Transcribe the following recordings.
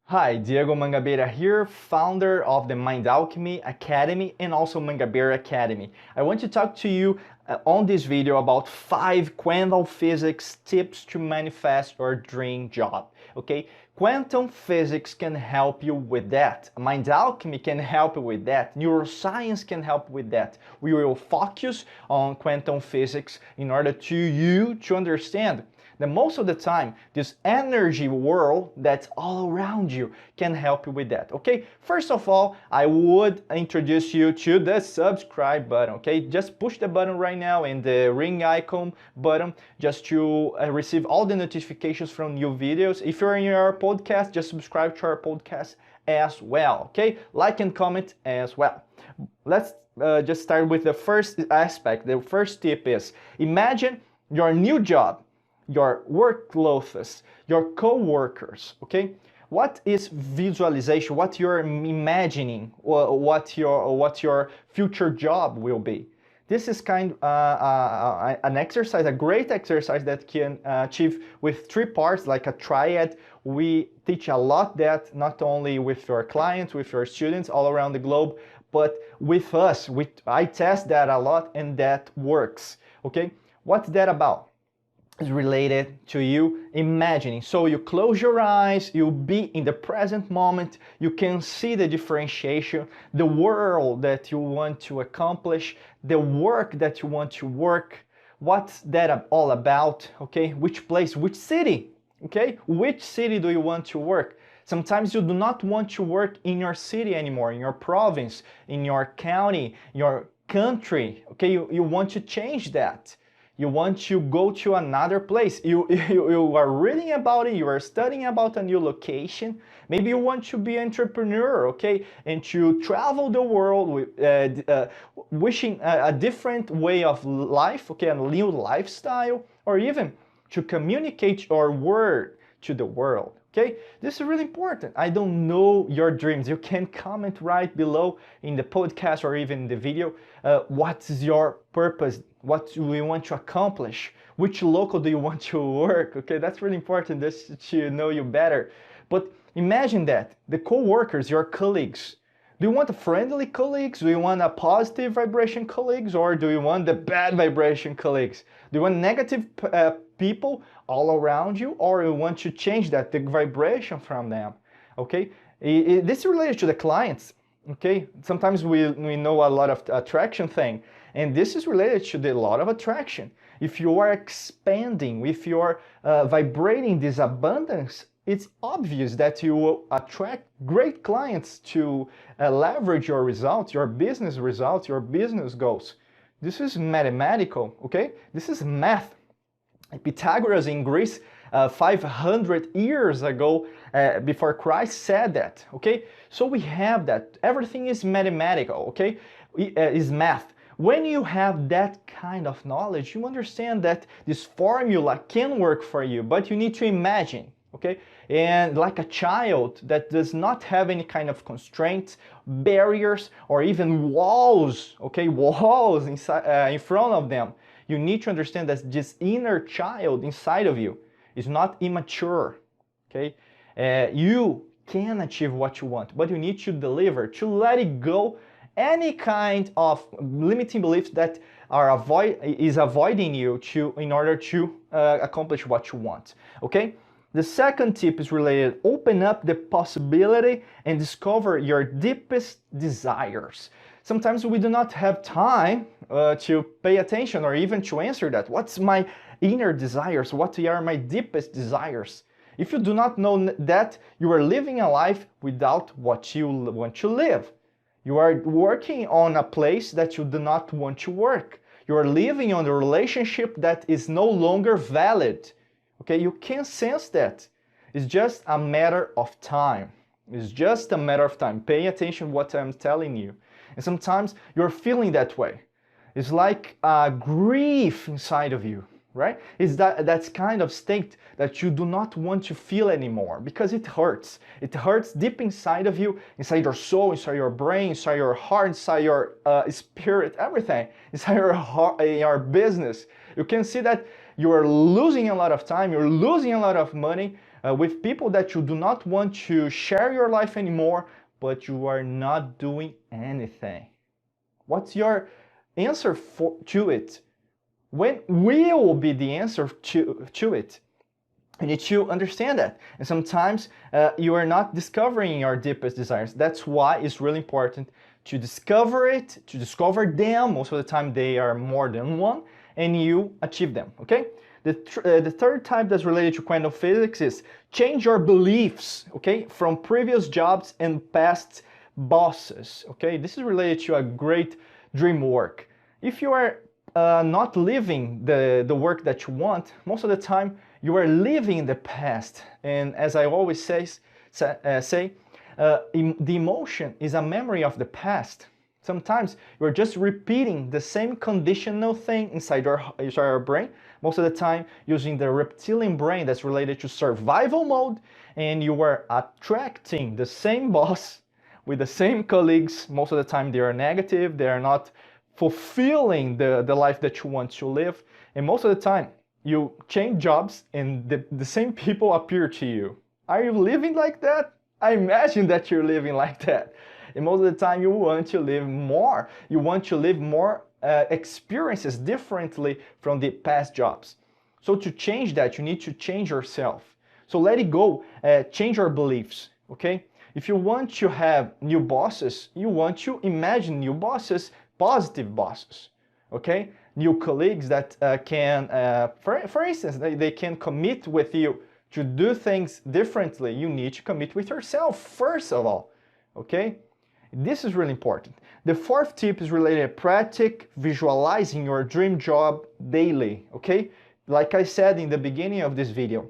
Hi, Diego Mangabeira here, founder of the Mind Alchemy Academy and also Mangabeira Academy. I want to talk to you on this video about 5 quantum physics tips to manifest your dream job. Okay, quantum physics can help you with that. Mind Alchemy can help you with that. Neuroscience can help with that. We will focus on quantum physics in order to you to understand that most of the time, this energy world that's all around you can help you with that, okay? First of all, I would introduce you to the subscribe button, okay? Just push the button right now and the ring icon button just to receive all the notifications from new videos. If you're in your podcast, just subscribe to our podcast as well, okay? Like and comment as well. Let's just start with the first aspect. The first tip is, imagine your new job, your work clothes, your co-workers, okay? What is visualization? What you're imagining, or what your future job will be? This is an exercise, a great exercise that can achieve with 3 parts, like a triad. We teach a lot that not only with your clients, with your students all around the globe, but with us. I test that a lot and that works, okay? What's that about? Is related to you imagining. So you close your eyes, you'll be in the present moment, you can see the differentiation, the world that you want to accomplish, the work that you want to work, what's that all about, okay? Which place, which city, okay? Which city do you want to work? Sometimes you do not want to work in your city anymore, in your province, in your county, your country, okay? You want to change that. You want to go to another place. You are reading about it, you are studying about a new location. Maybe you want to be an entrepreneur, okay? And to travel the world with, wishing a different way of life, okay? A new lifestyle, or even to communicate your word to the world. Okay, this is really important. I don't know your dreams. You can comment right below in the podcast or even in the video. What is your purpose? What do you want to accomplish? Which local do you want to work? Okay, that's really important just to know you better. But imagine that, the co-workers, your colleagues. Do you want a friendly colleagues? Do you want a positive vibration colleagues? Or do you want the bad vibration colleagues? Do you want negative people all around you? Or you want to change that, the vibration from them? Okay, this is related to the clients. Okay, sometimes we know a lot of attraction thing, and this is related to the law of attraction. If you are expanding, if you are vibrating this abundance, it's obvious that you will attract great clients to leverage your results, your business results, your business goals. This is mathematical, okay? This is math. Pythagoras in Greece 500 years ago before Christ said that, okay? So we have that. Everything is mathematical, okay? Is math. When you have that kind of knowledge, you understand that this formula can work for you, but you need to imagine, okay? And like a child that does not have any kind of constraints, barriers, or even walls, okay? Walls inside, in front of them. You need to understand that this inner child inside of you is not immature, okay? You can achieve what you want, but you need to deliver, to let it go any kind of limiting beliefs that are avoiding you in order to accomplish what you want, okay? The second tip is related, open up the possibility and discover your deepest desires. Sometimes we do not have time to pay attention or even to answer that. What's my inner desires? What are my deepest desires? If you do not know that, you are living a life without what you want to live. You are working on a place that you do not want to work. You are living on a relationship that is no longer valid. Okay, you can sense that. It's just a matter of time. It's just a matter of time. Pay attention to what I'm telling you. And sometimes you're feeling that way. It's like a grief inside of you, right? It's that kind of state that you do not want to feel anymore because it hurts. It hurts deep inside of you, inside your soul, inside your brain, inside your heart, inside your spirit, everything, inside your heart, your business. You can see that you are losing a lot of time, you're losing a lot of money with people that you do not want to share your life anymore, but you are not doing anything. What's your answer to it? When will be the answer to it? You need to understand that. And sometimes you are not discovering your deepest desires. That's why it's really important to discover it, to discover them. Most of the time they are more than one, and you achieve them, okay? The third type that's related to quantum physics is change your beliefs, okay, from previous jobs and past bosses, okay? This is related to a great dream work. If you are not living the work that you want, most of the time you are living in the past. And as I always say, the emotion is a memory of the past. Sometimes you're just repeating the same conditional thing inside your brain, most of the time using the reptilian brain that's related to survival mode, and you are attracting the same boss with the same colleagues. Most of the time they are negative, they are not fulfilling the life that you want to live, and most of the time you change jobs and the same people appear to you. Are you living like that? I imagine that you're living like that. And most of the time you want to live more. You want to live more experiences differently from the past jobs. So to change that, you need to change yourself. So let it go, change your beliefs, okay? If you want to have new bosses, you want to imagine new bosses, positive bosses, okay? New colleagues that can, for instance, they can commit with you to do things differently. You need to commit with yourself first of all, okay? This is really important. The fourth tip is related to practice visualizing your dream job daily, okay? Like I said in the beginning of this video,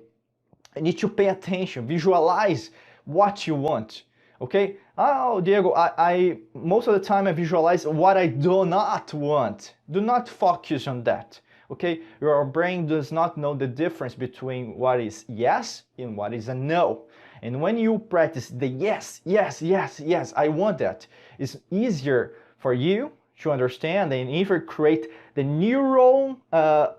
you need to pay attention, visualize what you want, okay? Oh, Diego, I most of the time I visualize what I do not want. Do not focus on that, okay? Your brain does not know the difference between what is yes and what is a no. And when you practice the yes, yes, yes, yes, I want that, it's easier for you to understand and even create the neural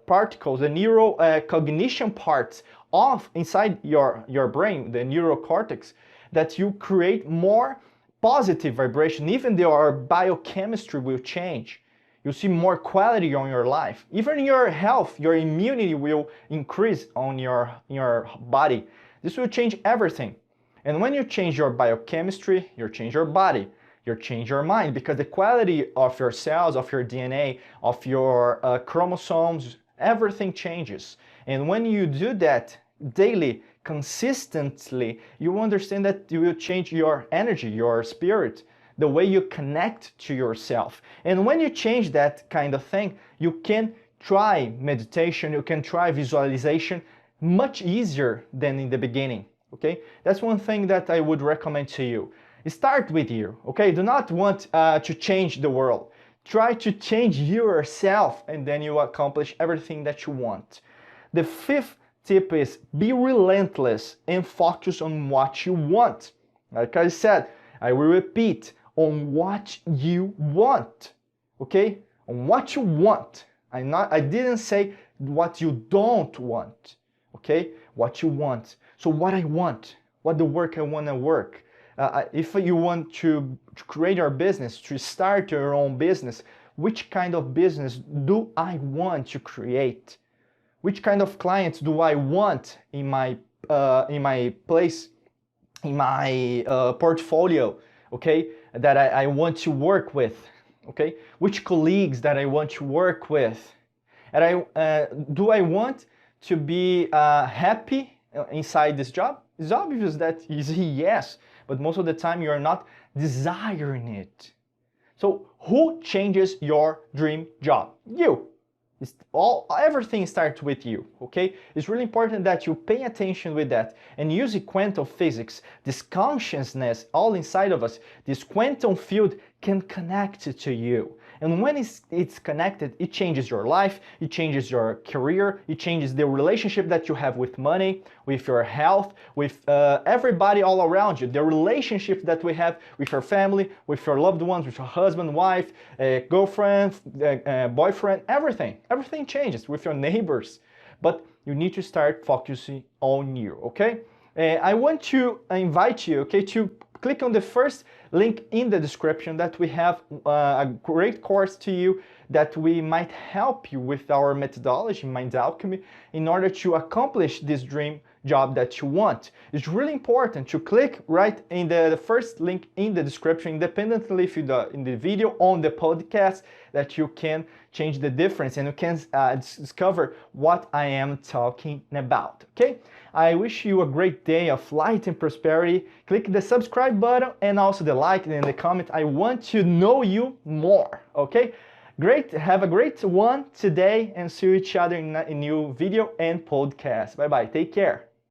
particles, the neural cognition parts of inside your brain, the neural cortex, that you create more positive vibration. Even though our biochemistry will change, you see more quality on your life. Even your health, your immunity will increase on your body. This will change everything. And when you change your biochemistry, you change your body, you change your mind, because the quality of your cells, of your DNA, of your chromosomes, everything changes. And when you do that daily, consistently, you understand that you will change your energy, your spirit, the way you connect to yourself. And when you change that kind of thing, you can try meditation, you can try visualization much easier than in the beginning, okay? That's one thing that I would recommend to you. Start with you, okay? Do not want to change the world. Try to change yourself, and then you accomplish everything that you want. The fifth tip is be relentless and focus on what you want. Like I said, I will repeat, on what you want, okay? On what you want. I didn't say what you don't want, okay? What you want. So what I want, what the work I want to work. If you want to create your business, to start your own business, which kind of business do I want to create? Which kind of clients do I want in my place, in my portfolio, okay? That I want to work with, okay? Which colleagues that I want to work with? And do I want to be happy inside this job? It's obvious that is yes, but most of the time you are not desiring it. So who changes your dream job? You. Everything starts with you, okay? It's really important that you pay attention with that and use quantum physics, this consciousness all inside of us, this quantum field can connect to you. And when it's connected, it changes your life, it changes your career, it changes the relationship that you have with money, with your health, with everybody all around you, the relationship that we have with your family, with your loved ones, with your husband, wife, girlfriend, boyfriend, everything. Everything changes with your neighbors. But you need to start focusing on you, okay? I want to invite you, okay, to click on the first link in the description that we have a great course to you that we might help you with our methodology, Mind Alchemy, in order to accomplish this dream job that you want. It's really important to click right in the first link in the description, independently if you're in the video, on the podcast, that you can change the difference and you can discover what I am talking about, okay? I wish you a great day of light and prosperity. Click the subscribe button and also the like and the comment. I want to know you more, okay? Great, have a great one today and see each other in a new video and podcast. Bye bye, take care.